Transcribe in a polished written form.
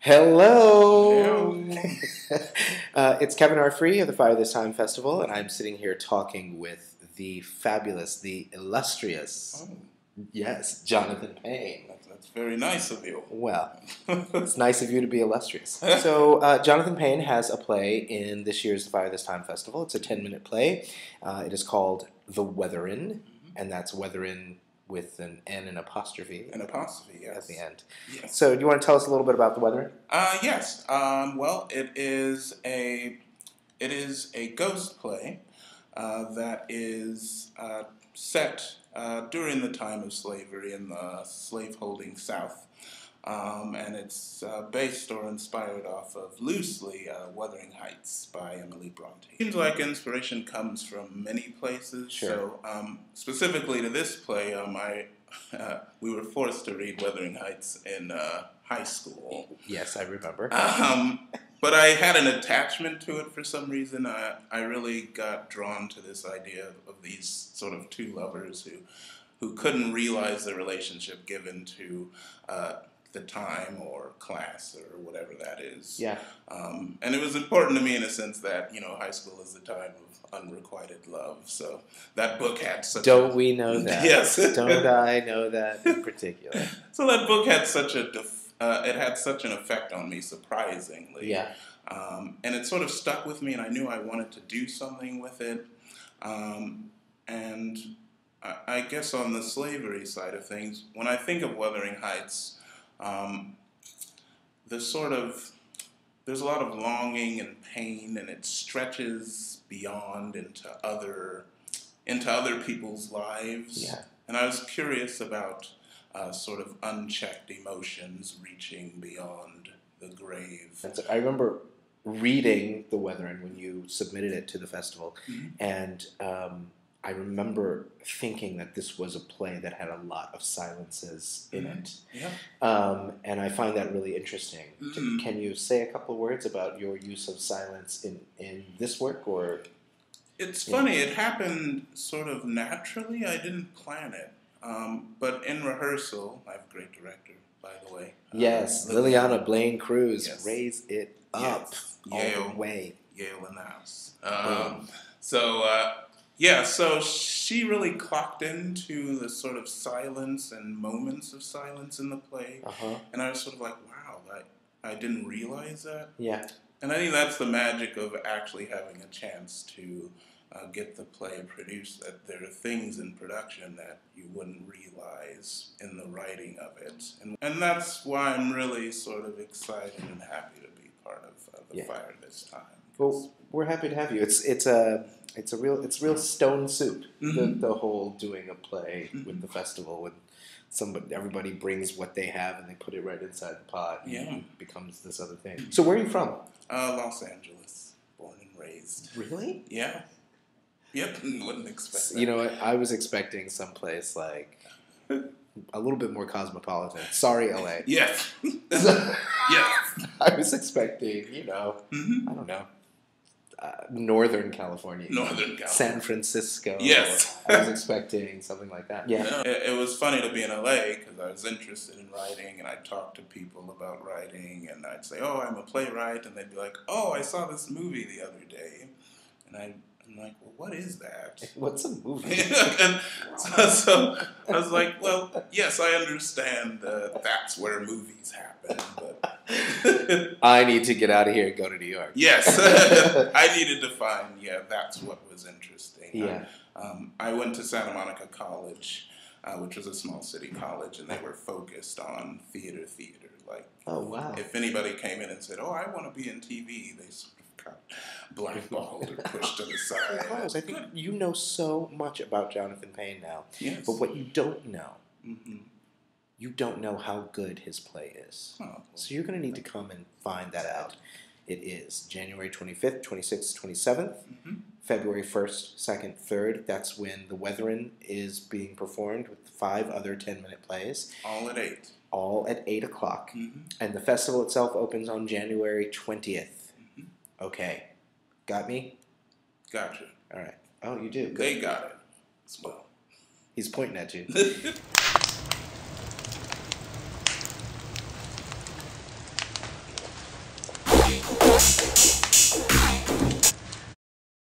Hello! It's Kevin R. Free of the Fire This Time Festival, and I'm sitting here talking with the fabulous, the illustrious, yes, Jonathan Payne. That's very nice of you. Well, it's nice of you to be illustrious. So, Jonathan Payne has a play in this year's the Fire This Time Festival. It's a 10-minute play. It is called The Weatherin', and that's Weatherin' with an N and apostrophe. An apostrophe, yes. At the end. Yes. So, do you want to tell us a little bit about The Weatherin'? Yes. Well, it is a ghost play that is set during the time of slavery in the slaveholding South. And it's based or inspired off of, loosely, Wuthering Heights by Emily Bronte. It seems like inspiration comes from many places. Sure. So specifically to this play, we were forced to read Wuthering Heights in high school. Yes, I remember. But I had an attachment to it for some reason. I really got drawn to this idea of these sort of two lovers who couldn't realize the relationship given to the time or class or whatever that is. Yeah. And it was important to me in a sense that, high school is the time of unrequited love. So that book had such Don't we know that? Yes. Don't I know that in particular? So that book had such it had such an effect on me, surprisingly. Yeah. And it sort of stuck with me, and I knew I wanted to do something with it. And I guess on the slavery side of things, when I think of Wuthering Heights, there's a lot of longing and pain, and it stretches beyond into other people's lives. Yeah. And I was curious about sort of unchecked emotions reaching beyond the grave. And so I remember reading The Weatherin' when you submitted it to the festival, and I remember thinking that this was a play that had a lot of silences in it. Yeah. And I find that really interesting. Can you say a couple of words about your use of silence in this work? Or It's funny, it happened sort of naturally. I didn't plan it. But in rehearsal, I have a great director, by the way. Yes, Liliana Blaine Cruz, Yes. Raise It Up all the way. Yale in the house. Boom. So she really clocked into the sort of silence and moments of silence in the play. And I was sort of like, wow, I didn't realize that. Yeah. And I think that's the magic of actually having a chance to get the play produced, that there are things in production that you wouldn't realize in the writing of it. And that's why I'm really sort of excited and happy to be part of the Fire This Time. Well, we're happy to have you. It's real stone soup, the whole doing a play with the festival, when everybody brings what they have and they put it right inside the pot and it becomes this other thing. So where are you from? Los Angeles, born and raised. Really? Yeah. Yep, wouldn't expect that. You know what? I was expecting someplace like a little bit more cosmopolitan. Sorry, LA. Yes. Yes. I was expecting, I don't know, Northern California. San Francisco. Yes. I was expecting something like that. Yeah. No, it was funny to be in LA because I was interested in writing, and I'd talk to people about writing, and I'd say, oh, I'm a playwright, and they'd be like, oh, I saw this movie the other day. And I'm like, well, what is that? What's a movie? And so I was like, well, yes, I understand that's where movies happen, but I need to get out of here and go to New York. Yes, I needed to find, that's what was interesting. Yeah. I went to Santa Monica College, which was a small city college, and they were focused on theater. Like, oh, wow. If anybody came in and said, oh, I want to be in TV, they sort of got blackballed or pushed to the side. I think you know so much about Jonathan Payne now. Yes. But what you don't know, you don't know how good his play is. Oh, well, So you're going to need to come and find that out. It is January 25th, 26th, 27th, February 1st, 2nd, 3rd. That's when The Weatherin' is being performed with 5 other 10-minute plays. all at 8. All at 8 o'clock. And the festival itself opens on January 20th. Okay. Got me? Gotcha. All right. Oh, you do. Good. They got it as well. He's pointing at you.